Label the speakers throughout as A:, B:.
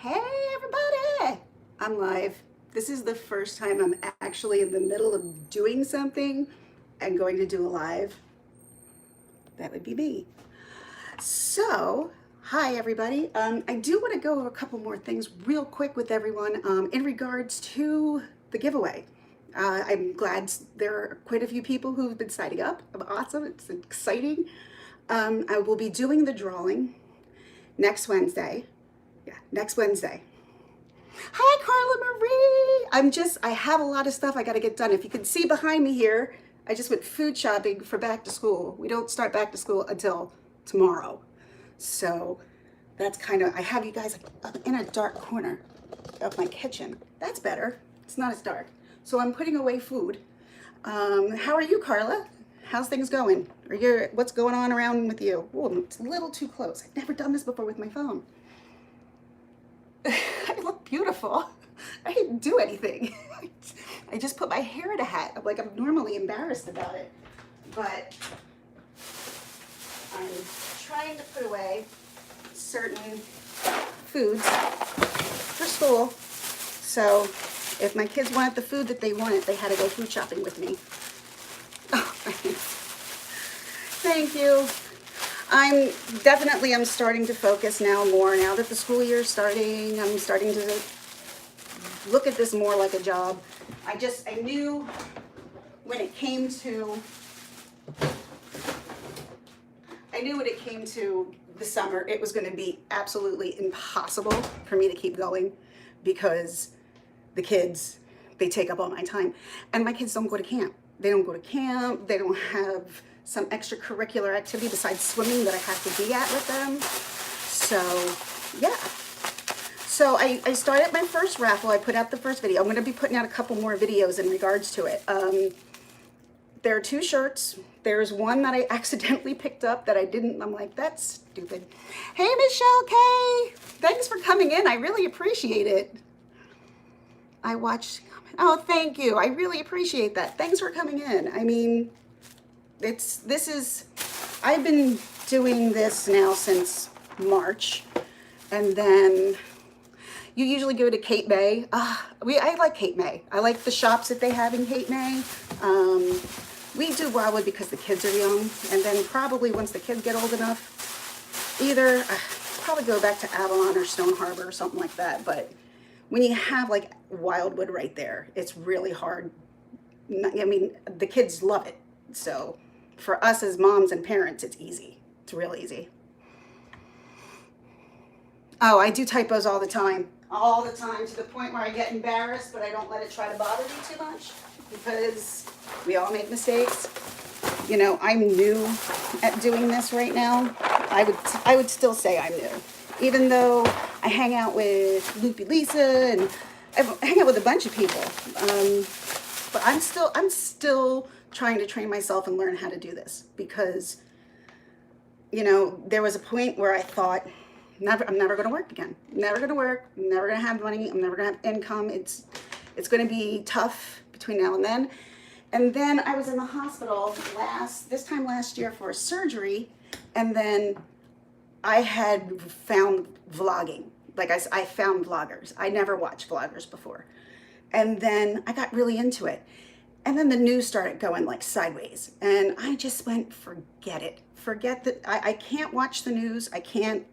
A: Hey everybody! I'm live. This is the first time I'm actually in the middle of doing something and going to do a live. That would be me. So, hi everybody. I do want to go over a couple more things real quick with everyone in regards to the giveaway. I'm glad there are quite a few people who've been signing up. Awesome. It's exciting. I will be doing the drawing next Wednesday. Yeah, next Wednesday. Hi, Carla Marie. I have a lot of stuff I got to get done. If you can see behind me here, I just went food shopping for back to school. We don't start back to school until tomorrow. So that's kind of, I have you guys up in a dark corner of my kitchen. That's better. It's not as dark. So I'm putting away food. How are you, Carla? How's things going? What's going on around with you? Oh, it's a little too close. I've never done this before with my phone. I look beautiful. I didn't do anything. I just put my hair in a hat. I'm normally embarrassed about it, but I'm trying to put away certain foods for school. So if my kids wanted the food that they wanted, they had to go food shopping with me. Oh, thank you. I'm starting to focus now more. Now that the school year is starting, I'm starting to look at this more like a job. I knew when it came to, the summer, it was going to be absolutely impossible for me to keep going because the kids, they take up all my time. And my kids don't go to camp. They don't go to camp. They don't have some extracurricular activity besides swimming that I have to be at with them. So, yeah. So I started my first raffle. I put out the first video. I'm going to be putting out a couple more videos in regards to it. There are 2 shirts. There's one that I accidentally picked up that I didn't. I'm like, that's stupid. Hey, Michelle K. Thanks for coming in. I really appreciate it. I watched. Oh, thank you. I really appreciate that. Thanks for coming in. I mean, I've been doing this now since March, and then you usually go to Cape May. I like Cape May. I like the shops that they have in Cape May. We do Wildwood because the kids are young, and then probably once the kids get old enough, either probably go back to Avalon or Stone Harbor or something like that. But when you have like Wildwood right there, it's really hard. I mean, the kids love it. So for us as moms and parents, it's easy. It's real easy. Oh, I do typos all the time. All the time, to the point where I get embarrassed, but I don't let it try to bother me too much because we all make mistakes. You know, I'm new at doing this right now. I would still say I'm new. Even though I hang out with Loopy Lisa and I hang out with a bunch of people. But I'm still trying to train myself and learn how to do this because, you know, there was a point where I thought, I'm never going to work again. Never going to work. I'm never going to have money. I'm never going to have income. It's going to be tough between now and then. And then I was in the hospital this time last year for a surgery, and then I had found vlogging. I found vloggers. I never watched vloggers before. And then I got really into it. And then the news started going like sideways. And I just went, forget it. Forget that. I can't watch the news. I can't.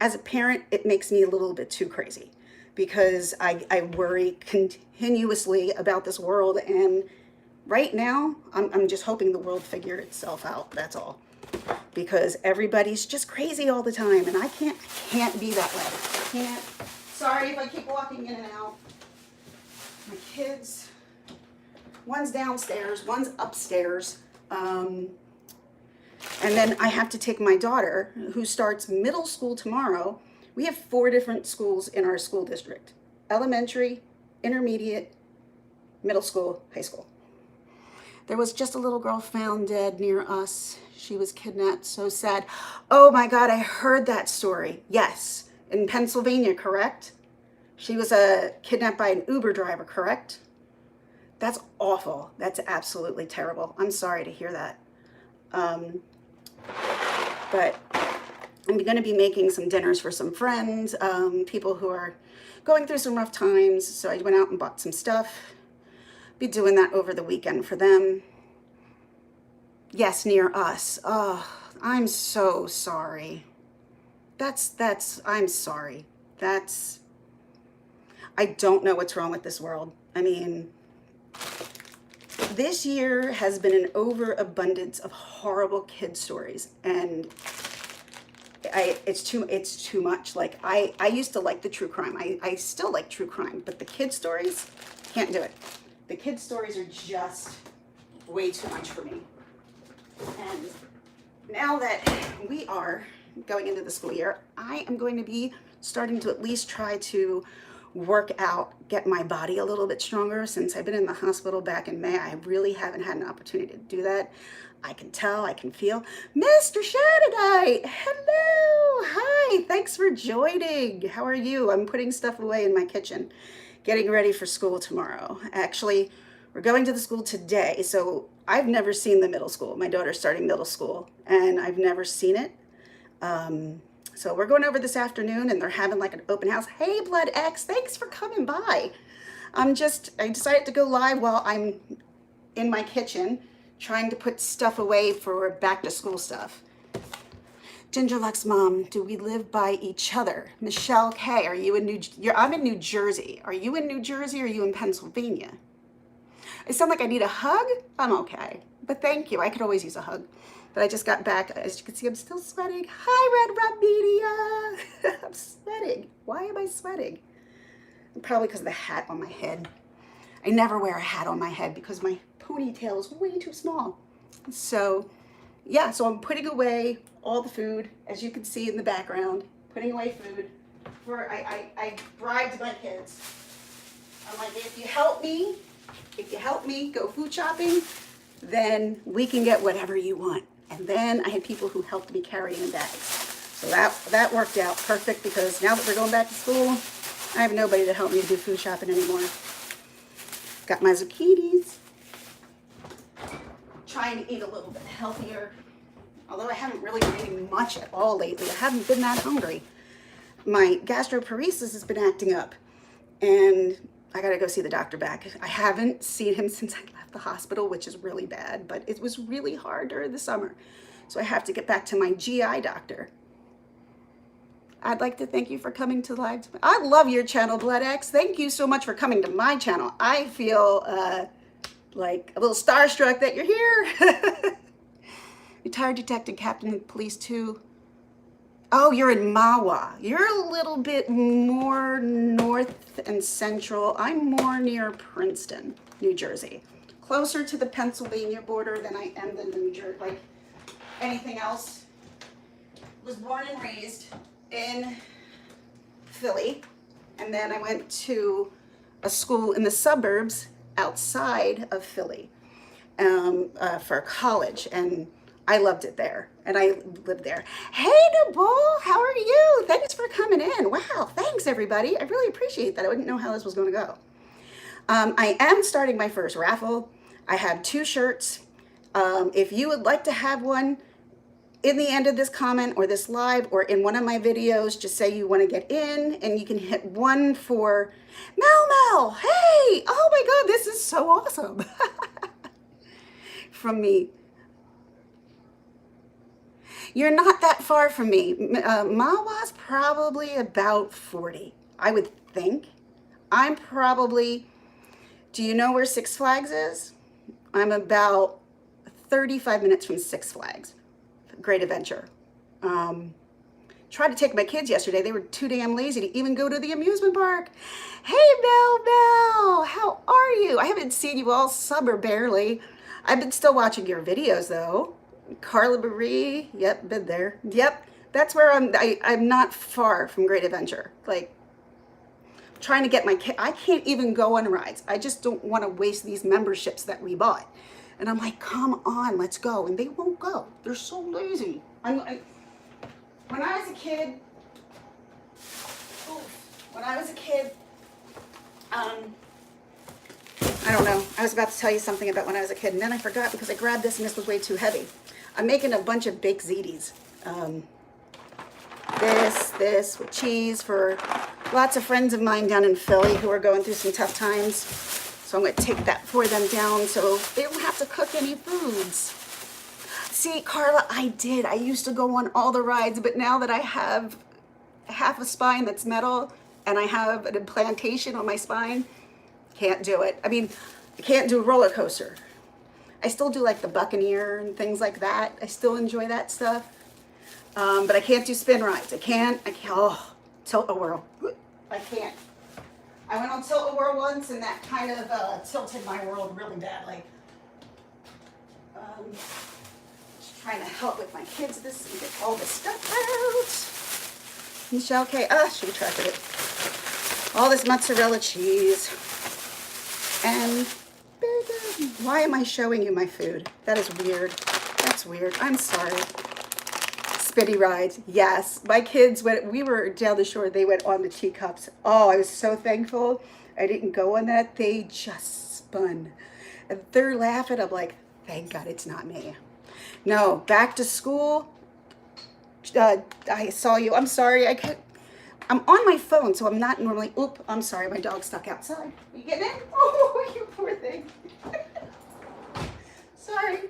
A: As a parent, it makes me a little bit too crazy because I worry continuously about this world. And right now, I'm just hoping the world figure itself out. That's all. Because everybody's just crazy all the time. And I can't be that way. I can't. Sorry if I keep walking in and out. My kids, one's downstairs, one's upstairs. And then I have to take my daughter, who starts middle school tomorrow. We have 4 different schools in our school district: elementary, intermediate, middle school, high school. There was just a little girl found dead near us. She was kidnapped. So sad. Oh my God, I heard that story. Yes, in Pennsylvania, correct? She was kidnapped by an Uber driver, correct? That's awful. That's absolutely terrible. I'm sorry to hear that. But I'm going to be making some dinners for some friends, people who are going through some rough times. So I went out and bought some stuff. Be doing that over the weekend for them. Yes, near us. Oh, I'm so sorry. I'm sorry. I don't know what's wrong with this world. I mean, this year has been an overabundance of horrible kid stories, and it's too much. Like, I used to like the true crime. I still like true crime, but the kid stories, can't do it. The kid stories are just way too much for me. And now that we are going into the school year, I am going to be starting to at least try to work out, get my body a little bit stronger. Since I've been in the hospital back in May, I really haven't had an opportunity to do that. I can tell, I can feel. Mr. Shadowite, hello, hi, thanks for joining. How are you? I'm putting stuff away in my kitchen, getting ready for school tomorrow. Actually, we're going to the school today, so I've never seen the middle school. My daughter's starting middle school, and I've never seen it. So we're going over this afternoon, and they're having like an open house. Hey, Blood X, thanks for coming by. I decided to go live while I'm in my kitchen trying to put stuff away for back to school stuff. Gingerluck's mom, do we live by each other? Michelle K, are you in I'm in New Jersey. Are you in New Jersey or are you in Pennsylvania? I sound like I need a hug? I'm okay, but thank you. I could always use a hug. But I just got back. As you can see, I'm still sweating. Hi, Red Rob Media. I'm sweating. Why am I sweating? Probably because of the hat on my head. I never wear a hat on my head because my ponytail is way too small. So, yeah, so I'm putting away all the food, as you can see in the background, putting away food. I bribed my kids. I'm like, if you help me go food shopping, then we can get whatever you want. And then I had people who helped me carry in bags. So that worked out perfect, because now that we're going back to school, I have nobody to help me do food shopping anymore. Got my zucchinis. Trying to eat a little bit healthier. Although I haven't really been eating much at all lately. I haven't been that hungry. My gastroparesis has been acting up, and I gotta go see the doctor back. I haven't seen him since I left the hospital, which is really bad, but it was really hard during the summer. So I have to get back to my GI doctor. I'd like to thank you for coming to live. I love your channel, BloodX. Thank you so much for coming to my channel. I feel like a little starstruck that you're here. Retired detective, captain of police too. Oh, you're in Mahwah. You're a little bit more north and central. I'm more near Princeton, New Jersey. Closer to the Pennsylvania border than I am the New Jersey, like anything else. Was born and raised in Philly, and then I went to a school in the suburbs outside of Philly for college, and I loved it there, and I lived there. Hey, Nabal, how are you? Thanks for coming in. Wow, thanks everybody. I really appreciate that. I didn't know how this was going to go. I am starting my first raffle. I have 2 shirts. If you would like to have one, in the end of this comment or this live or in one of my videos, just say you want to get in, and you can hit 1 for Mel. Hey, oh my God, this is so awesome. From me. You're not that far from me. Mahwah's probably about 40, I would think. I'm probably, do you know where Six Flags is? I'm about 35 minutes from Six Flags. Great Adventure. Tried to take my kids yesterday. They were too damn lazy to even go to the amusement park. Hey, Bell, how are you? I haven't seen you all summer, barely. I've been still watching your videos though. Carla Marie, yep, been there. Yep, that's where I'm not far from Great Adventure. Like, trying to get my kid, I can't even go on rides. I just don't want to waste these memberships that we bought. And I'm like, come on, let's go. And they won't go. They're so lazy. When I was a kid, I don't know. I was about to tell you something about when I was a kid, and then I forgot because I grabbed this and this was way too heavy. I'm making a bunch of baked ziti's. this with cheese for lots of friends of mine down in Philly who are going through some tough times. So I'm going to take that for them down so they don't have to cook any foods. See, Carla, I used to go on all the rides, but now that I have half a spine that's metal and I have an implantation on my spine, can't do it. I mean, I can't do a roller coaster. I still do like the Buccaneer and things like that. I still enjoy that stuff. But I can't do spin rides. I can't, oh, Tilt-A-Whirl. I can't. I went on Tilt-A-Whirl once and that kind of tilted my world really badly. Just trying to help with my kids this and get all this stuff out. Michelle K. Should be track of it. All this mozzarella cheese. And bacon. Why am I showing you my food? That is weird. That's weird. I'm sorry. Spinny rides. Yes. My kids, when we were down the shore, they went on the teacups. Oh, I was so thankful I didn't go on that. They just spun. And they're laughing. I'm like, thank God it's not me. No, back to school. I saw you. I'm sorry. I'm on my phone, so I'm not normally. Oop, I'm sorry. My dog's stuck outside. You getting in? Oh, you poor thing. Sorry.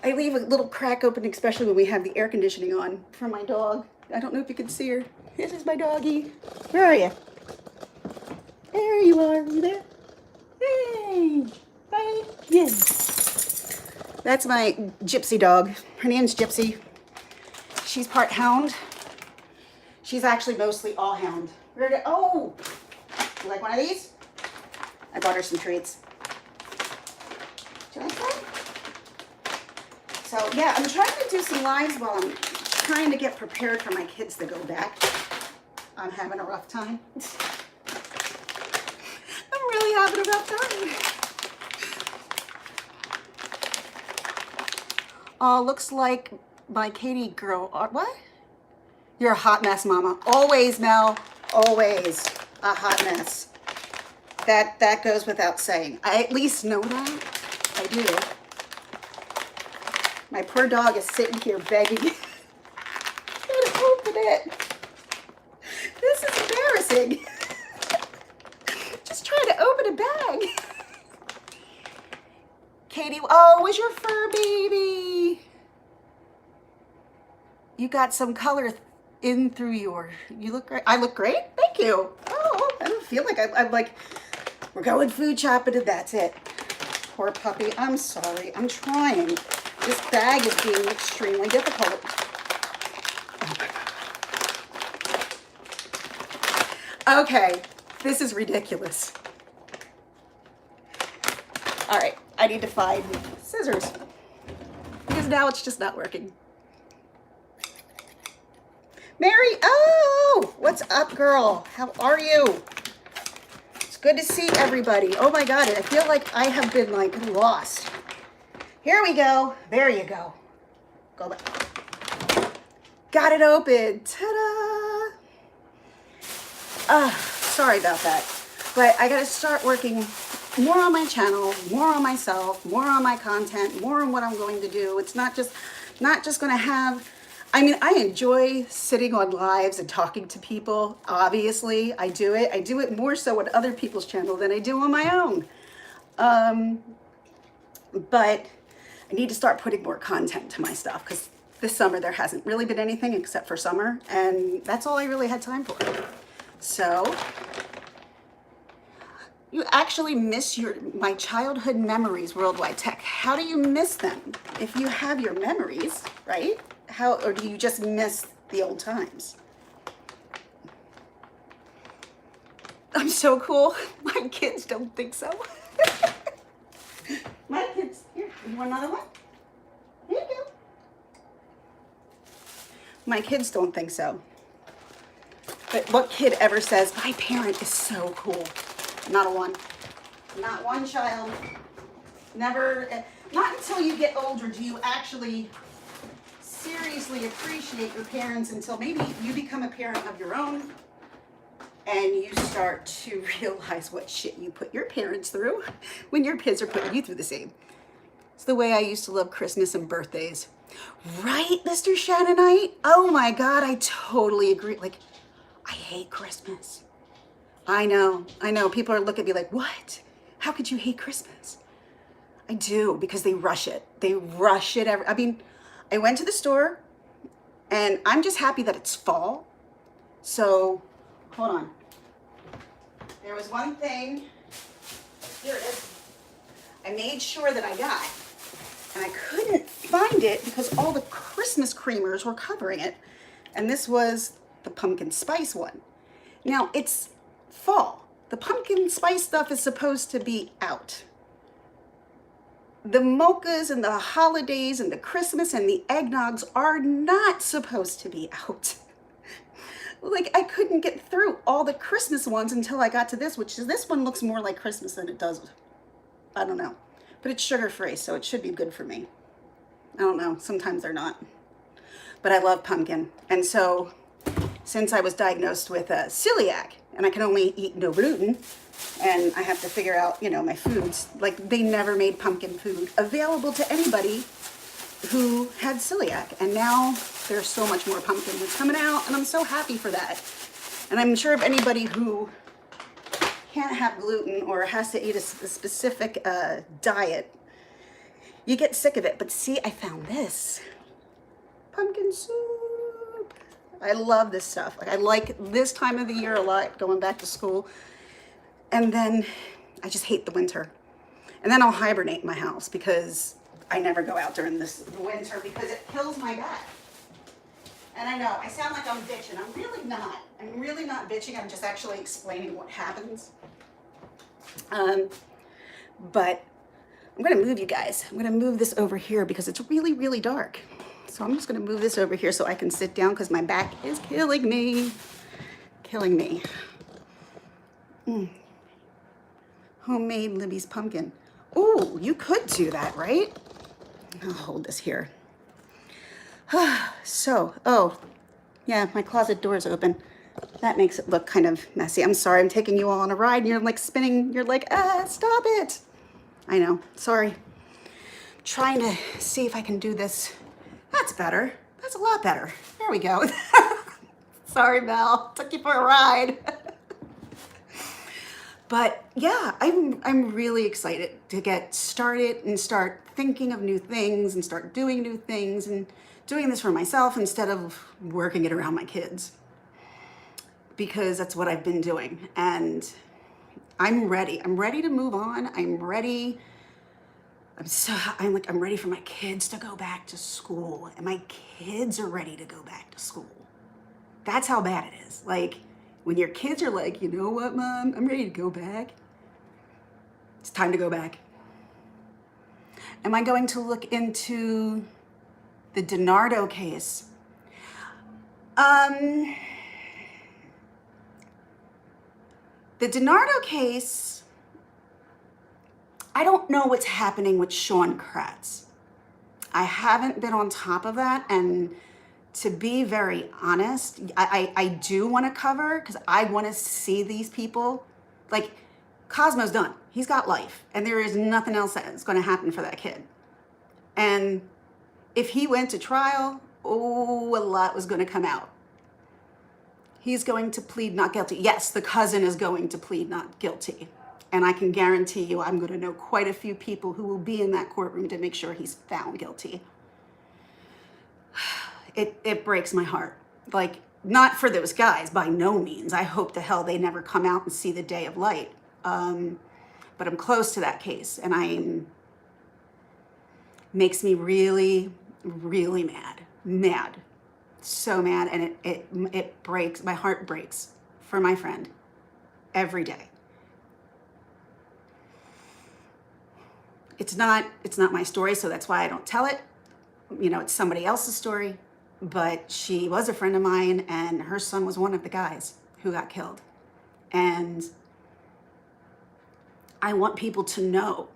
A: I leave a little crack open, especially when we have the air conditioning on for my dog. I don't know if you can see her. This is my doggie. Where are you? There you are. Are you there? Hey. Bye. Yes. That's my gypsy dog. Her name's Gypsy. She's part hound. She's actually mostly all hound. Oh, you like one of these? I bought her some treats. Do you like that? So yeah, I'm trying to do some lives while I'm trying to get prepared for my kids to go back. I'm having a rough time. I'm really having a rough time. Oh, looks like my Katie girl. What? You're a hot mess, Mama. Always, Mel. Always a hot mess. That goes without saying. I at least know that. I do. My poor dog is sitting here begging. Can't open it. This is embarrassing. Just trying to open a bag. Katie, oh, where's your fur baby? You got some color in through you look great. I look great? Thank you. Oh, I don't feel like I'm like, we're going food shopping and that's it. Poor puppy. I'm sorry. I'm trying. This bag is being extremely difficult. Oh my God. Okay, this is ridiculous. All right, I need to find scissors because now it's just not working. Mary, oh, what's up, girl? How are you? It's good to see everybody. Oh my God, I feel like I have been like lost. Here we go. There you go. Go back. Got it open. Ta-da! Sorry about that. But I gotta start working more on my channel, more on myself, more on my content, more on what I'm going to do. It's not just gonna have. I mean, I enjoy sitting on lives and talking to people. Obviously, I do it. I do it more so on other people's channel than I do on my own. But I need to start putting more content to my stuff because this summer there hasn't really been anything except for summer, and that's all I really had time for. So you actually miss my childhood memories, Worldwide Tech. How do you miss them? If you have your memories, right? Or do you just miss the old times? I'm so cool. My kids don't think so. My kids, here, you want another one? Here you go. My kids don't think so. But what kid ever says, my parent is so cool? Not a one. Not one child. Never, not until you get older do you actually seriously appreciate your parents until maybe you become a parent of your own and you start to realize what shit you put your parents through when your kids are putting you through the same. It's the way I used to love Christmas and birthdays. Right, Mr. Shannonite? Oh my God, I totally agree. Like, I hate Christmas. I know. People are looking at me like, what? How could you hate Christmas? I do, because they rush it. They rush it. I mean, I went to the store and I'm just happy that it's fall. So, hold on. There was one thing, here it is, I made sure that I got, and I couldn't find it because all the Christmas creamers were covering it. And this was the pumpkin spice one. Now, it's fall. The pumpkin spice stuff is supposed to be out. The mochas and the holidays and the Christmas and the eggnogs are not supposed to be out. Like, I couldn't get through all the Christmas ones until I got to this, which is, this one looks more like Christmas than it does. I don't know. But it's sugar-free, so it should be good for me. I don't know. Sometimes they're not. But I love pumpkin. And so, since I was diagnosed with celiac, and I can only eat no gluten, and I have to figure out, my foods, like, they never made pumpkin food available to anybody who had celiac. And now there's so much more pumpkin that's coming out, and I'm so happy for that. And I'm sure if anybody who can't have gluten or has to eat a specific diet, you get sick of it. But see, I found this pumpkin soup. I love this stuff. Like, I like this time of the year a lot, going back to school. And then I just hate the winter. And then I'll hibernate in my house because I never go out during the winter because it kills my back. And I know, I sound like I'm bitching. I'm really not. I'm really not bitching. I'm just actually explaining what happens. But I'm going to move you guys. I'm going to move this over here because it's really, really dark. So I'm just going to move this over here so I can sit down because my back is killing me. Killing me. Homemade Libby's pumpkin. Ooh, you could do that, right? I'll hold this here. So, yeah, my closet door is open. That makes it look kind of messy. I'm sorry, I'm taking you all on a ride and you're like spinning. You're like, stop it. I know, sorry. I'm trying to see if I can do this. That's better. That's a lot better. There we go. Sorry, Val. Took you for a ride. But yeah, I'm really excited to get started and start thinking of new things and start doing new things and doing this for myself instead of working it around my kids. Because that's what I've been doing. And I'm ready. I'm ready to move on. I'm ready. I'm ready for my kids to go back to school. And my kids are ready to go back to school. That's how bad it is. Like, when your kids are like, you know what, Mom? I'm ready to go back. It's time to go back. Am I going to look into the DiNardo case? The DiNardo case, I don't know what's happening with Sean Kratz. I haven't been on top of that, and to be very honest, I do want to cover, because I want to see these people. Like, Cosmo's done. He's got life, and there is nothing else that's going to happen for that kid. And if he went to trial, a lot was going to come out. He's going to plead not guilty. Yes, the cousin is going to plead not guilty. And I can guarantee you I'm going to know quite a few people who will be in that courtroom to make sure he's found guilty. It breaks my heart. Like, not for those guys, by no means. I hope to hell they never come out and see the day of light. But I'm close to that case, and makes me really, really mad. So mad, and it breaks, my heart breaks for my friend every day. It's not my story, so that's why I don't tell it. It's somebody else's story, but she was a friend of mine, and her son was one of the guys who got killed. And I want people to know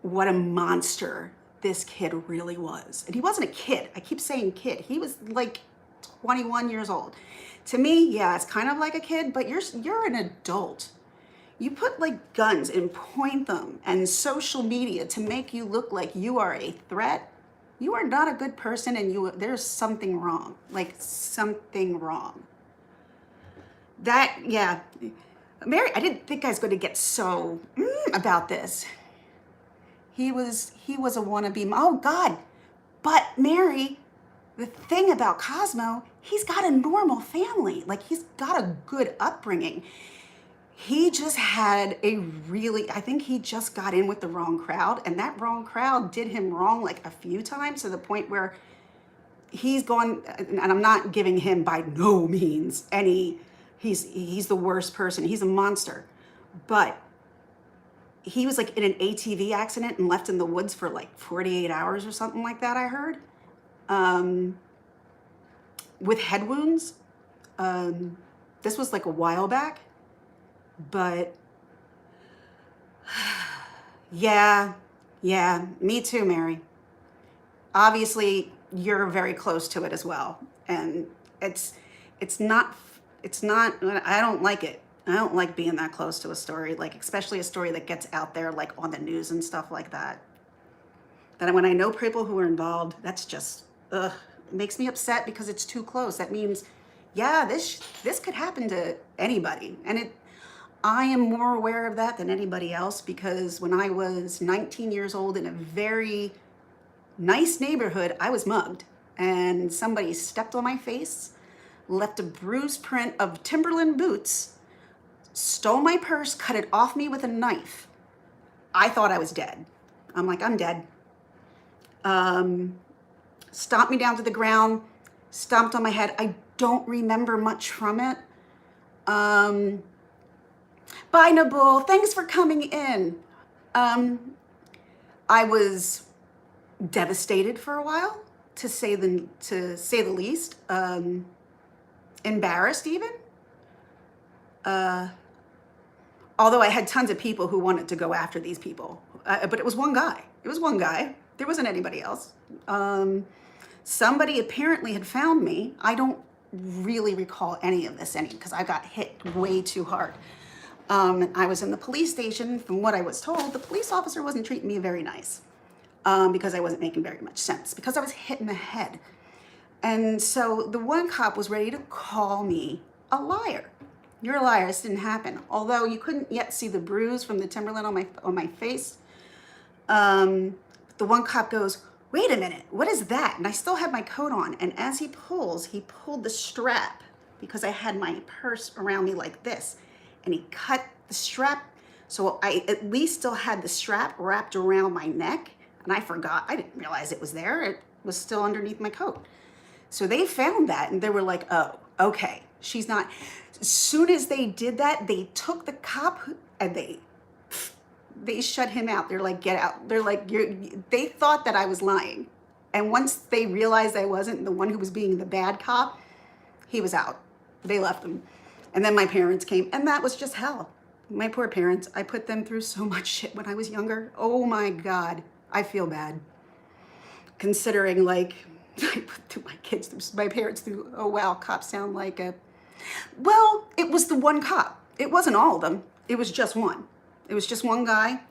A: what a monster this kid really was. And he wasn't a kid. I keep saying kid. He was like 21 years old. To me, yeah, it's kind of like a kid, but you're an adult. You put like guns and point them and social media to make you look like you are a threat. You are not a good person, and there's something wrong, like something wrong. That, yeah. Mary, I didn't think I was going to get so about this. He was a wannabe. Oh God. But Mary, the thing about Cosmo, he's got a normal family. Like, he's got a good upbringing. He just had I think he just got in with the wrong crowd, and that wrong crowd did him wrong like a few times, to the point where he's gone, and I'm not giving him by no means he's the worst person. He's a monster. But he was like in an ATV accident and left in the woods for like 48 hours or something like that, I heard. With head wounds. This was like a while back. But yeah, me too, Mary. Obviously, you're very close to it as well. And it's not, I don't like it. I don't like being that close to a story, like especially a story that gets out there like on the news and stuff like that. That when I know people who are involved, that's just, it makes me upset because it's too close. That means, yeah, this could happen to anybody. And I am more aware of that than anybody else, because when I was 19 years old in a very nice neighborhood, I was mugged, and somebody stepped on my face, left a bruise print of Timberland boots, stole my purse, cut it off me with a knife. I thought I was dead. I'm like, I'm dead. Stomped me down to the ground, stomped on my head. I don't remember much from it. Bye, Nabul. Thanks for coming in. I was devastated for a while, to say the least. Embarrassed even. Although I had tons of people who wanted to go after these people, but it was one guy. There wasn't anybody else. Somebody apparently had found me. I don't really recall any of this because I got hit way too hard. I was in the police station. From what I was told, the police officer wasn't treating me very nice, because I wasn't making very much sense, because I was hit in the head. And so the one cop was ready to call me a liar. You're a liar, this didn't happen. Although you couldn't yet see the bruise from the Timberland on my face. The one cop goes, wait a minute, what is that? And I still had my coat on. And as he pulled the strap, because I had my purse around me like this. And he cut the strap, so I at least still had the strap wrapped around my neck. And I forgot, I didn't realize it was there. It was still underneath my coat. So they found that, and they were like, oh, okay, she's not. As soon as they did that, they took the cop and they shut him out. They're like, get out. They're like, they thought that I was lying. And once they realized I wasn't the one who was being the bad cop, he was out. They left him. And then my parents came, and that was just hell. My poor parents, I put them through so much shit when I was younger. Oh my God, I feel bad. Considering, like, I put my parents through, oh wow, cops sound like a, well, it was the one cop. It wasn't all of them. It was just one. It was just one guy.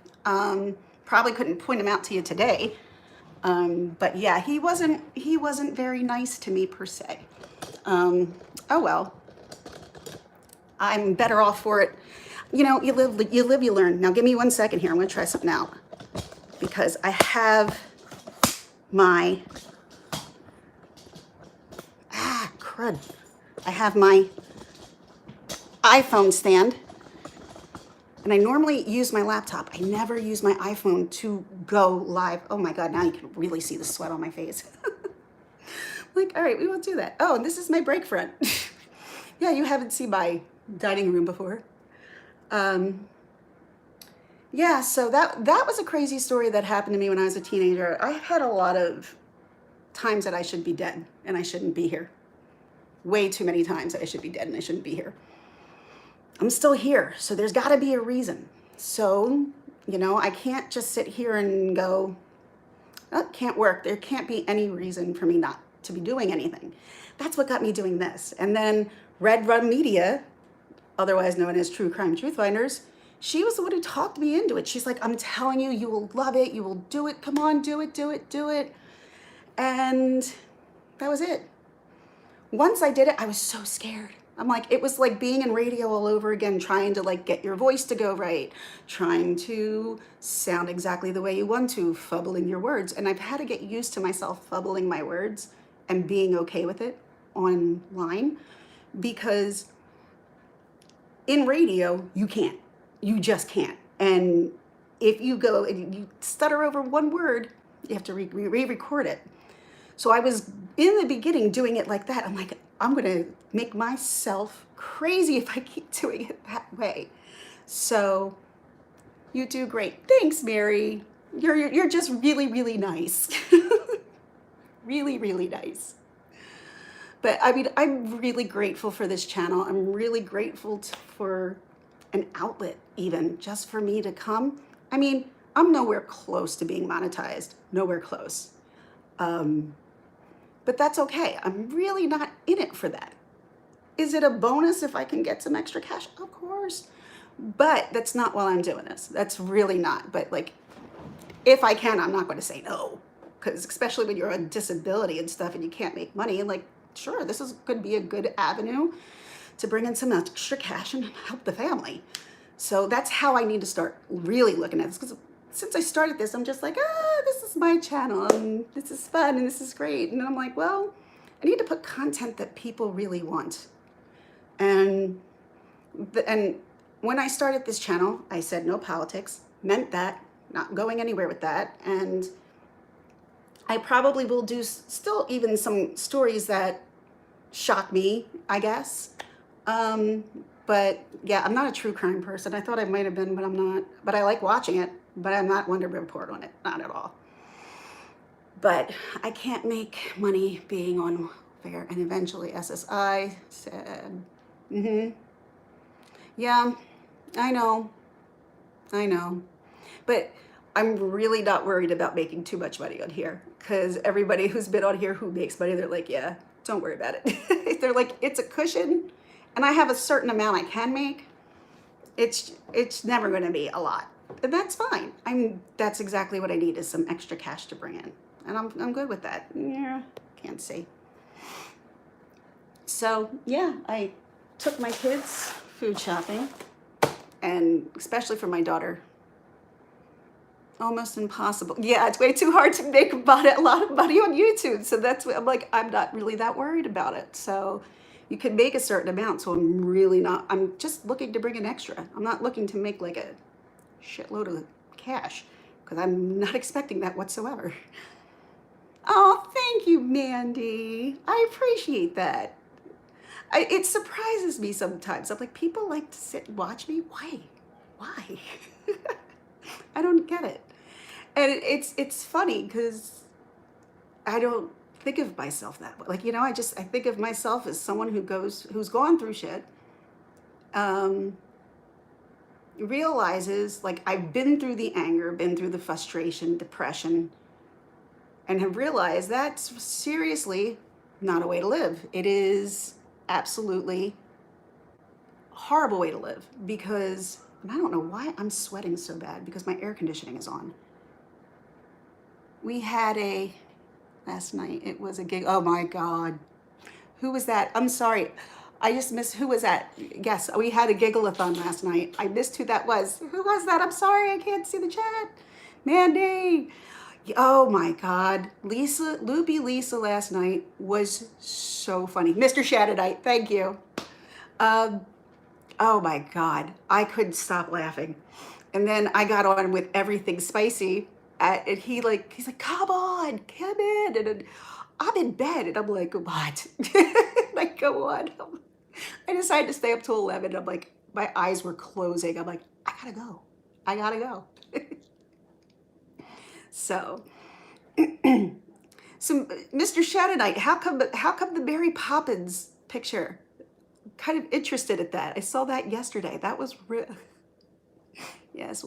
A: Probably couldn't point him out to you today. But yeah, he wasn't very nice to me per se. Oh well. I'm better off for it. You know, you live, you learn. Now give me 1 second here. I'm gonna try something out, because I have my, crud. I have my iPhone stand, and I normally use my laptop. I never use my iPhone to go live. Oh my God, now you can really see the sweat on my face. Like, all right, we won't do that. Oh, and this is my break front. Yeah, you haven't seen my dining room before. Yeah, so that was a crazy story that happened to me when I was a teenager. I had a lot of times that I should be dead and I shouldn't be here. Way too many times that I should be dead and I shouldn't be here. I'm still here, so there's got to be a reason. So, you know, I can't just sit here and go, oh, it can't work. There can't be any reason for me not to be doing anything. That's what got me doing this. And then Red Rum Media, otherwise known as True Crime Truth Finders, she was the one who talked me into it. She's like, I'm telling you, you will love it. You will do it. Come on, do it, do it, do it. And that was it. Once I did it, I was so scared. I'm like, it was like being in radio all over again, trying to like get your voice to go right, trying to sound exactly the way you want to, fubbling your words. And I've had to get used to myself fubbling my words and being okay with it online, because in radio, you can't. You just can't. And if you go and you stutter over one word, you have to re-record it. So I was in the beginning doing it like that. I'm like, I'm gonna make myself crazy if I keep doing it that way. So you do great. Thanks, Mary. You're just really, really nice. Really, really nice. But I mean, I'm really grateful for this channel. I'm really grateful for an outlet, even just for me to come. I mean, I'm nowhere close to being monetized, nowhere close. But that's okay. I'm really not in it for that. Is it a bonus if I can get some extra cash? Of course. But that's not while I'm doing this. That's really not. But like, if I can, I'm not going to say no. Because especially when you're on disability and stuff and you can't make money, and like, sure, this could be a good avenue to bring in some extra cash and help the family. So that's how I need to start really looking at this. Because since I started this, I'm just like, this is my channel and this is fun and this is great. And I'm like, well, I need to put content that people really want. And when I started this channel, I said no politics, meant that, not going anywhere with that. And I probably will do still even some stories that shock me, I guess. But yeah, I'm not a true crime person. I thought I might have been, but I'm not. But I like watching it, but I'm not one to report on it, not at all. But I can't make money being on welfare. And eventually SSI said, yeah, I know. But I'm really not worried about making too much money on here, because everybody who's been on here who makes money, they're like, yeah, don't worry about it. They're like, it's a cushion, and I have a certain amount I can make. It's never going to be a lot, and that's fine. That's exactly what I need, is some extra cash to bring in, and I'm good with that. Yeah, can't see. So yeah, I took my kids food shopping, and especially for my daughter. Almost impossible. Yeah, it's way too hard to make a lot of money on YouTube. So that's what I'm like, I'm not really that worried about it. So you can make a certain amount. So I'm just looking to bring in extra. I'm not looking to make like a shitload of cash, because I'm not expecting that whatsoever. Oh, thank you, Mandy. I appreciate that. It surprises me sometimes. I'm like, people like to sit and watch me. Why? I don't get it. And it's funny because I don't think of myself that way. Like, I think of myself as someone who's gone through shit, realizes, like, I've been through the anger, been through the frustration, depression, and have realized that's seriously not a way to live. It is absolutely a horrible way to live, because, and I don't know why I'm sweating so bad, because my air conditioning is on. We had last night, it was a gig. Oh my God. Who was that? I'm sorry. I just missed, who was that? Yes, we had a giggle-a-thon last night. I missed who that was. Who was that? I'm sorry, I can't see the chat. Mandy. Oh my God. Loopy Lisa last night was so funny. Mr. Shadownight, thank you. Oh my God. I couldn't stop laughing. And then I got on with Everything Spicy. And he's like, come on, come in. And I'm in bed. And I'm like, what? Like, go on. I decided to stay up till 11. I'm like, my eyes were closing. I'm like, I gotta go. So, Mr. Shadownight, how come the Mary Poppins picture? Kind of interested at that. I saw that yesterday. That was real. Yes,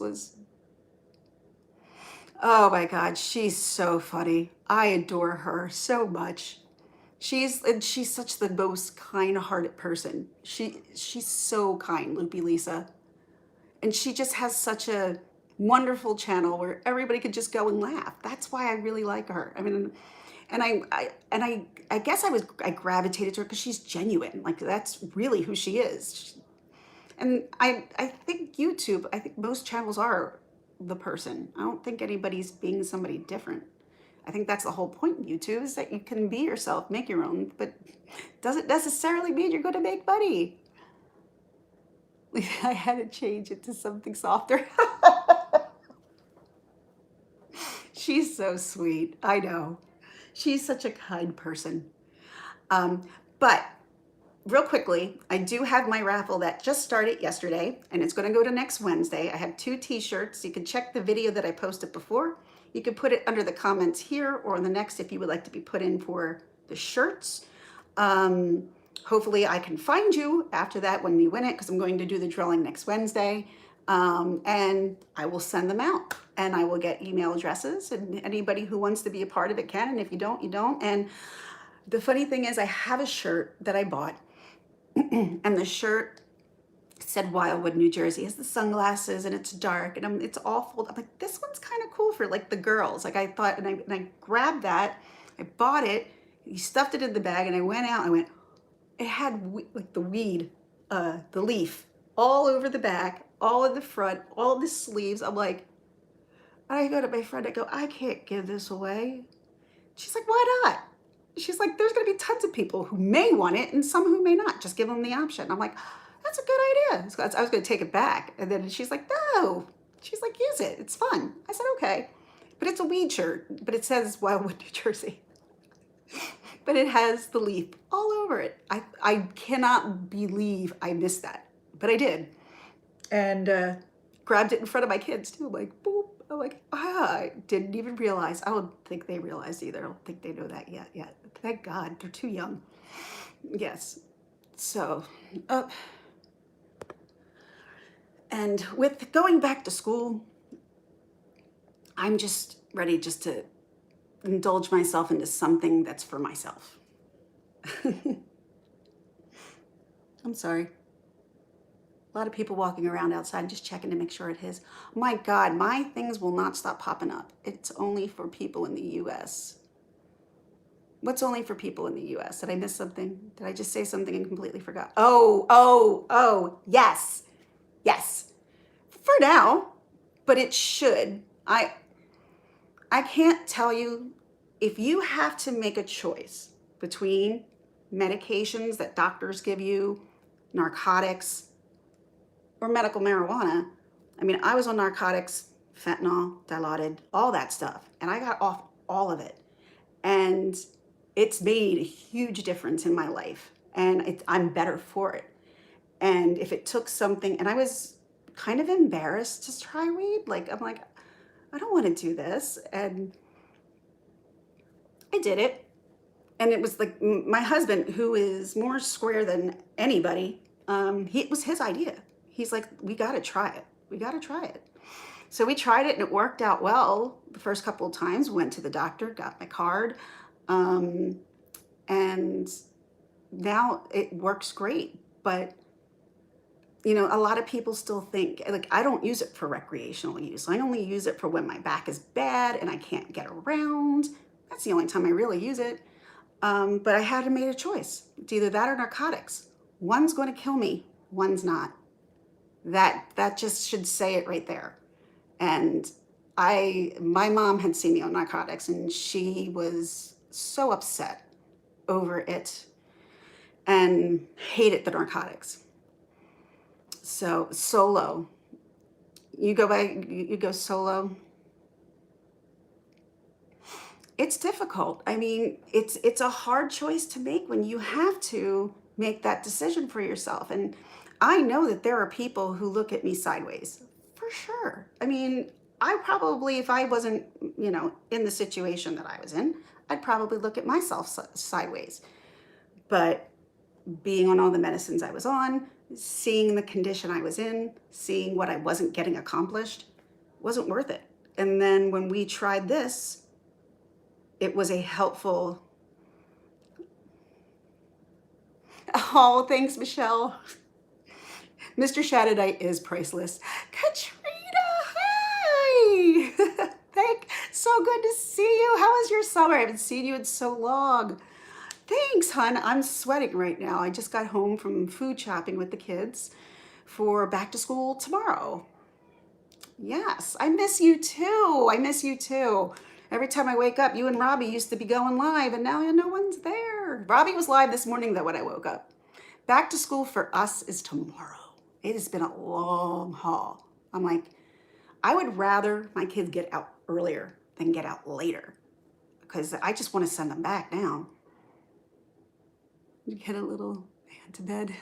A: oh my God, she's so funny. I adore her so much. She's such the most kind-hearted person. She's so kind, Loopy Lisa. And she just has such a wonderful channel where everybody could just go and laugh. That's why I really like her. I mean, and I guess I gravitated to her because she's genuine. Like that's really who she is. And I think YouTube, I think most channels are the person. I don't think anybody's being somebody different. I think that's the whole point of YouTube is that you can be yourself, make your own, but doesn't necessarily mean you're going to make money. I had to change it to something softer. She's so sweet. I know. She's such a kind person. But real quickly, I do have my raffle that just started yesterday, and it's going to go to next Wednesday. I have 2 t-shirts. You can check the video that I posted before. You can put it under the comments here or on the next if you would like to be put in for the shirts. Hopefully I can find you after that when you win it, because I'm going to do the drawing next Wednesday. And I will send them out, and I will get email addresses, and anybody who wants to be a part of it can, and if you don't, you don't. And the funny thing is I have a shirt that I bought and the shirt said Wildwood, New Jersey. It has the sunglasses and it's dark and it's all folded. I'm like, this one's kind of cool for like the girls. Like I thought, and I grabbed that, I bought it, he stuffed it in the bag, and I went out, I went, it had like the weed, the leaf all over the back, all in the front, all in the sleeves. I'm like, I go to my friend, I go, I can't give this away. She's like, why not? She's like, there's gonna be tons of people who may want it and some who may not. Just give them the option. I'm like, that's a good idea. I was gonna take it back. And then she's like, no. She's like, use it, it's fun. I said, okay. But it's a weed shirt, but it says Wildwood, New Jersey. But it has the leaf all over it. I cannot believe I missed that, but I did. And grabbed it in front of my kids too, like, boop. I'm like, I didn't even realize. I don't think they realized either. I don't think they know that yet. Thank God, they're too young. Yes. So, and with going back to school, I'm just ready just to indulge myself into something that's for myself. I'm sorry. A lot of people walking around outside just checking to make sure it is. My God, my things will not stop popping up. It's only for people in the US. What's only for people in the US? Did I miss something? Did I just say something and completely forgot? Oh, yes. Yes. For now, but it should. I can't tell you, if you have to make a choice between medications that doctors give you, narcotics, or medical marijuana. I mean, I was on narcotics, fentanyl, Dilaudid, all that stuff, and I got off all of it. And it's made a huge difference in my life, and I'm better for it. And if it took something, and I was kind of embarrassed to try weed, like, I'm like, I don't want to do this. And I did it. And it was like my husband, who is more square than anybody, it was his idea. He's like, we got to try it. We got to try it. So we tried it, and it worked out well. The first couple of times, went to the doctor, got my card. And now it works great. But, you know, a lot of people still think, like, I don't use it for recreational use. I only use it for when my back is bad and I can't get around. That's the only time I really use it. But I had to make a choice. It's either that or narcotics. One's going to kill me, one's not. That just should say it right there. And my mom had seen me on narcotics, and she was so upset over it and hated the narcotics. So solo, you go solo. It's difficult. I mean, it's a hard choice to make when you have to make that decision for yourself. And I know that there are people who look at me sideways, for sure. I mean, I probably, if I wasn't, you know, in the situation that I was in, I'd probably look at myself sideways. But being on all the medicines I was on, seeing the condition I was in, seeing what I wasn't getting accomplished, wasn't worth it. And then when we tried this, it was a helpful. Oh, thanks, Michelle. Mr. Shadownight is priceless. Katrina, hi! So good to see you. How was your summer? I haven't seen you in so long. Thanks, hon. I'm sweating right now. I just got home from food shopping with the kids for back to school tomorrow. Yes, I miss you too. I miss you too. Every time I wake up, you and Robbie used to be going live, and now no one's there. Robbie was live this morning, though, when I woke up. Back to school for us is tomorrow. It has been a long haul. I'm like, I would rather my kids get out earlier than get out later because I just want to send them back now. You get a little man to bed.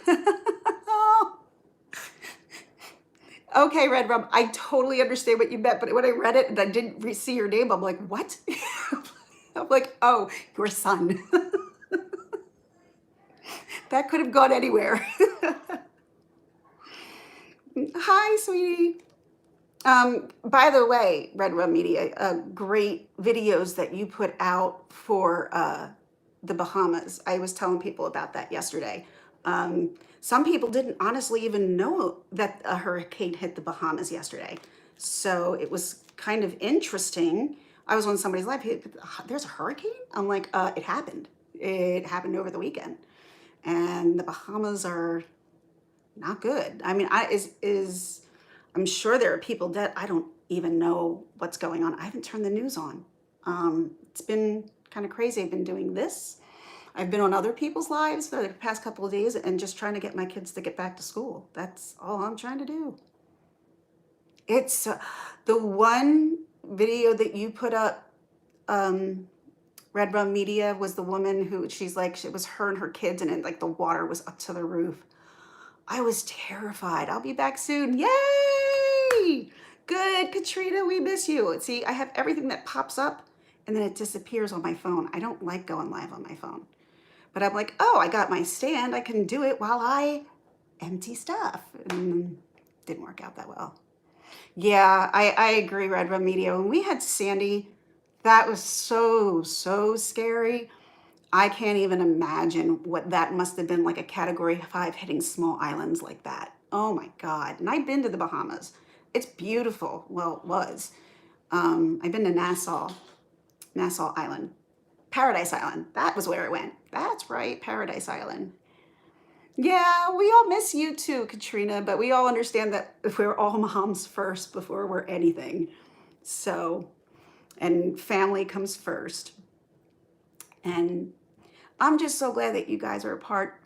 A: Okay, Red Rum, I totally understand what you meant, but when I read it and I didn't see your name, I'm like, what? I'm like, oh, your son. That could have gone anywhere. Hi, sweetie. By the way, Red Rum Media, great videos that you put out for the Bahamas. I was telling people about that yesterday. Some people didn't honestly even know that a hurricane hit the Bahamas yesterday. So it was kind of interesting. I was on somebody's live, "Hey, there's a hurricane?" I'm like, it happened. It happened over the weekend. And the Bahamas are not good. I mean, I'm sure there are people dead. I don't even know what's going on. I haven't turned the news on. It's been kind of crazy. I've been doing this. I've been on other people's lives for the past couple of days and just trying to get my kids to get back to school. That's all I'm trying to do. It's the one video that you put up, Red Rum Media, was the woman who she's like, it was her and her kids, and like the water was up to the roof. I was terrified. I'll be back soon. Yay! Good, Katrina, we miss you. See, I have everything that pops up and then it disappears on my phone. I don't like going live on my phone. But I'm like, oh, I got my stand. I can do it while I empty stuff. And didn't work out that well. Yeah, I agree, Red Rum Media. When we had Sandy, that was so scary. I can't even imagine what that must have been like, a Category 5 hitting small islands like that. Oh my God. And I've been to the Bahamas. It's beautiful. Well, it was. I've been to Nassau Island. Paradise Island. That was where it went. That's right, Paradise Island. Yeah, we all miss you too, Katrina, but we all understand that we're all moms first before we're anything. So, and family comes first. And I'm just so glad that you guys are a part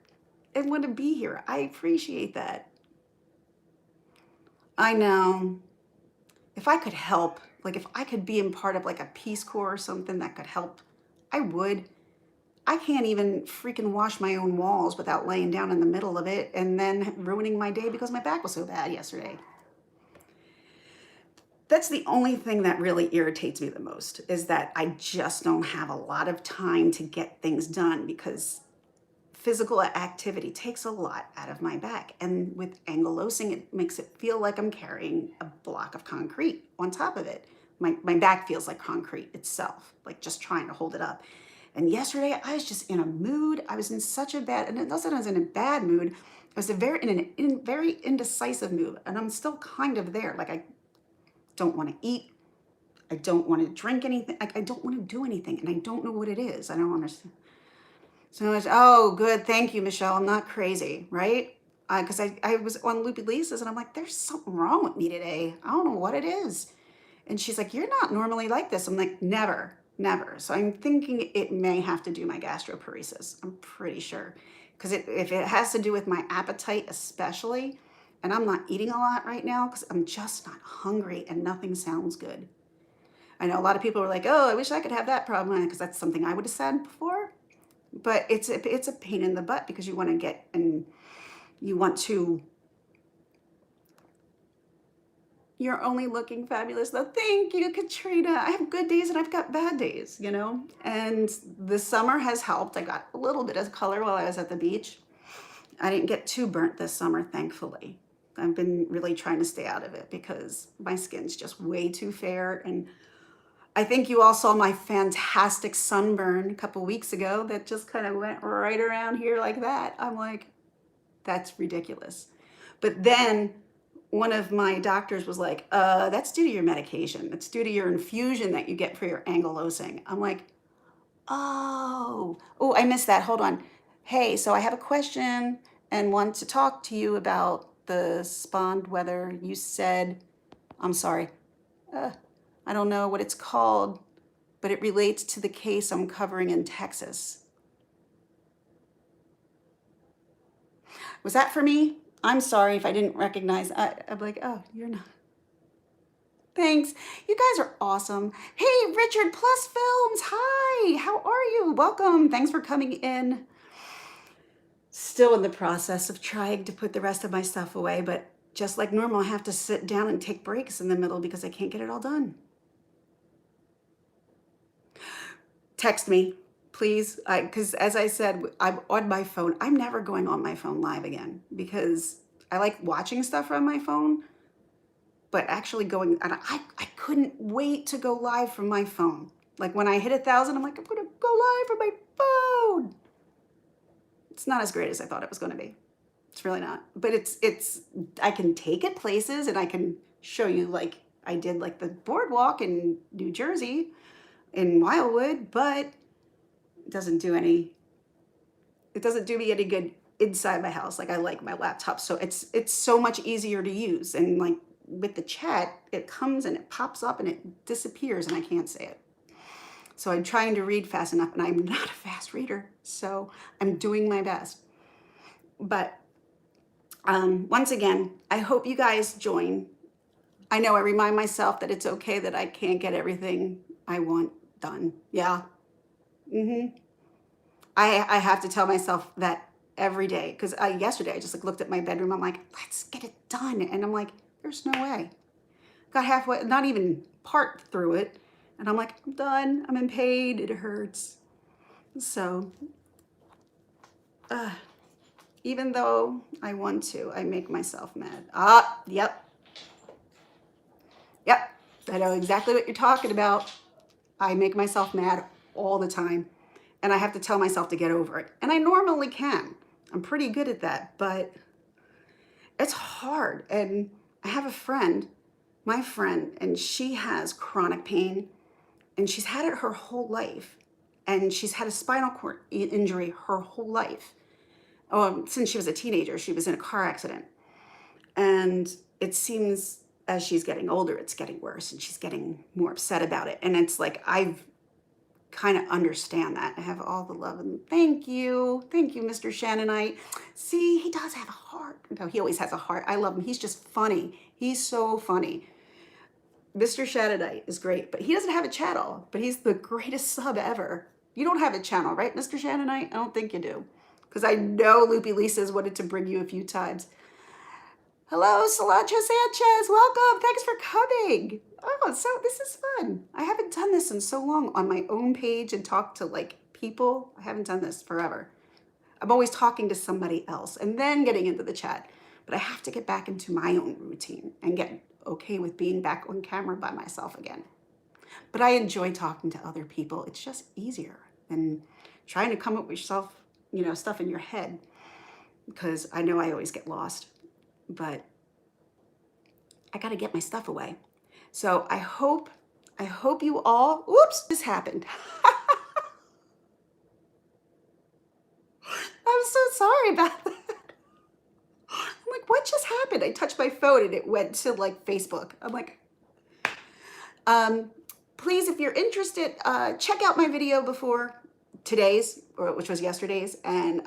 A: and want to be here. I appreciate that. I know. If I could help, like if I could be in part of like a Peace Corps or something that could help, I would. I can't even freaking wash my own walls without laying down in the middle of it and then ruining my day because my back was so bad yesterday. That's the only thing that really irritates me the most, is that I just don't have a lot of time to get things done because physical activity takes a lot out of my back. And with ankylosing, it makes it feel like I'm carrying a block of concrete on top of it. My back feels like concrete itself, like just trying to hold it up. And yesterday I was just in a mood. I was in such a bad, and it wasn't I was in a bad mood. I was in a very indecisive mood, and I'm still kind of there. Like I don't want to eat. I don't want to drink anything. Like I don't want to do anything, and I don't know what it is. I don't understand. So much. Oh, good. Thank you, Michelle. I'm not crazy, right? Because I was on Loopy Lisa's, and I'm like, there's something wrong with me today. I don't know what it is. And she's like, you're not normally like this. I'm like, never. So I'm thinking it may have to do my gastroparesis. I'm pretty sure. Because if it has to do with my appetite especially, and I'm not eating a lot right now because I'm just not hungry and nothing sounds good. I know a lot of people are like, oh, I wish I could have that problem, because that's something I would have said before. But it's a pain in the butt because you want to get, and you want to, you're only looking fabulous though. Thank you, Katrina. I have good days and I've got bad days, you know? And the summer has helped. I got a little bit of color while I was at the beach. I didn't get too burnt this summer, thankfully. I've been really trying to stay out of it because my skin's just way too fair. And I think you all saw my fantastic sunburn a couple weeks ago that just kind of went right around here like that. I'm like, that's ridiculous. But then one of my doctors was like, that's due to your medication. That's due to your infusion that you get for your ankylosing. I'm like, oh, I missed that. Hold on. Hey, so I have a question and want to talk to you about the spond weather. You said, I'm sorry, uh, I don't know what it's called, but it relates to the case I'm covering in Texas. Was that for me? I'm sorry if I didn't recognize. I'm like, oh, you're not. Thanks. You guys are awesome. Hey, Richard Plus Films. Hi, how are you? Welcome. Thanks for coming in. Still in the process of trying to put the rest of my stuff away, but just like normal, I have to sit down and take breaks in the middle because I can't get it all done. Text me, please. Because as I said, I'm on my phone. I'm never going on my phone live again because I like watching stuff on my phone, but actually going, and I couldn't wait to go live from my phone. Like when I hit 1,000, I'm like, I'm gonna go live from my phone. It's not as great as I thought it was gonna be. It's really not, but it's I can take it places and I can show you, like I did like the boardwalk in New Jersey in Wildwood, but it doesn't do me any good inside my house. Like I like my laptop, so it's so much easier to use, and like with the chat, it comes and it pops up and it disappears and I can't say it. So I'm trying to read fast enough, and I'm not a fast reader, so I'm doing my best. But once again, I hope you guys join. I know I remind myself that it's okay that I can't get everything I want done. Yeah. I have to tell myself that every day, because yesterday I just like looked at my bedroom. I'm like, let's get it done, and I'm like, there's no way. Got halfway, not even part through it, and I'm like, I'm done. I'm in pain. It hurts. So, even though I want to, I make myself mad. Yep. I know exactly what you're talking about. I make myself mad all the time, and I have to tell myself to get over it. And I normally can. I'm pretty good at that, but it's hard. And I have a friend, my friend, and she has chronic pain, and she's had it her whole life. And she's had a spinal cord injury her whole life. Since she was a teenager, she was in a car accident. And it seems as she's getting older, it's getting worse, and she's getting more upset about it. And it's like, I've kind of understand that. I have all the love, and thank you, Mr. Shannonite. See, he does have a heart. No, he always has a heart. I love him. He's just funny. He's so funny. Mr. Shannonite is great, but he doesn't have a channel, but he's the greatest sub ever. You don't have a channel, right, Mr. Shannonite? I don't think you do, because I know Loopy Lisa's wanted to bring you a few times. Hello, Solancho Sanchez. Welcome. Thanks for coming. Oh, so this is fun. I haven't done this in so long on my own page and talked to like people. I haven't done this forever. I'm always talking to somebody else and then getting into the chat. But I have to get back into my own routine and get okay with being back on camera by myself again. But I enjoy talking to other people. It's just easier than trying to come up with yourself, stuff in your head, because I know I always get lost. But I got to get my stuff away. So I hope you all, oops, this happened. I'm so sorry about that. I'm like, what just happened? I touched my phone and it went to like Facebook. I'm like, please, if you're interested, check out my video before today's, which was yesterday's. And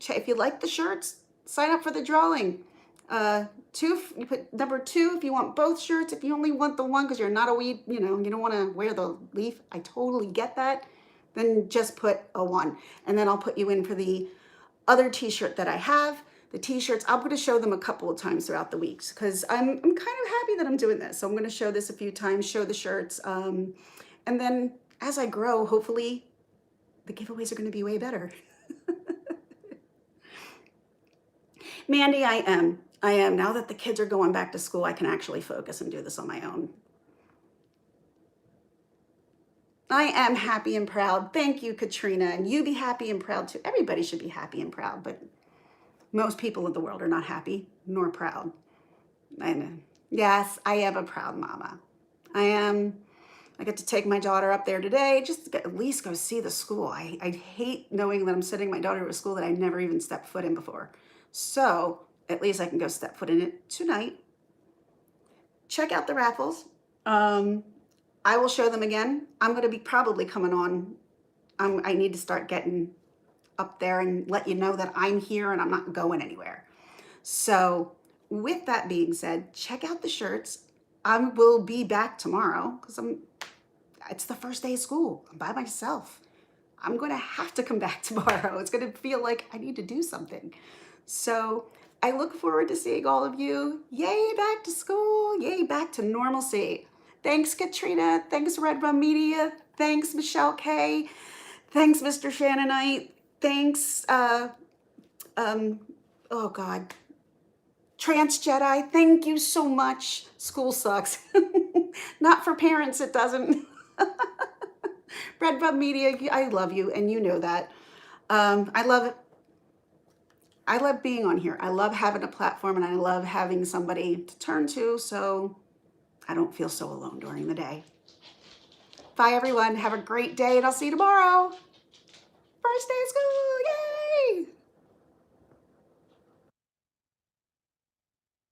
A: if you like the shirts, sign up for the drawing. You put number 2 if you want both shirts. If you only want the one because you're not a weed, you don't want to wear the leaf, I totally get that. Then just put a 1, and then I'll put you in for the other t-shirt that I have. The t-shirts, I'm going to show them a couple of times throughout the weeks because I'm kind of happy that I'm doing this. So I'm going to show this a few times, show the shirts, and then as I grow, hopefully the giveaways are going to be way better. Mandy, I am. Now that the kids are going back to school, I can actually focus and do this on my own. I am happy and proud. Thank you, Katrina. And you be happy and proud too. Everybody should be happy and proud, but Most people in the world are not happy nor proud. And yes, I am a proud mama. I am. I get to take my daughter up there today, just to at least go see the school. I hate knowing that I'm sending my daughter to a school that I never even stepped foot in before. So at least I can go step foot in it tonight. Check out the raffles. I will show them again. I'm going to be probably coming on. I need to start getting up there and let you know that I'm here and I'm not going anywhere. So with that being said, check out the shirts. I will be back tomorrow because it's the first day of school. I'm by myself. I'm going to have to come back tomorrow. It's going to feel like I need to do something. So I look forward to seeing all of you. Yay, back to school. Yay, back to normalcy. Thanks, Katrina. Thanks, Red Rum Media. Thanks, Michelle K. Thanks, Mr. Shannonite. Thanks, oh God, Trans Jedi. Thank you so much. School sucks. Not for parents, it doesn't. Red Rum Media, I love you, and you know that. I love being on here. I love having a platform, and I love having somebody to turn to, so I don't feel so alone during the day. Bye, everyone. Have a great day, and I'll see you tomorrow. First day of school. Yay!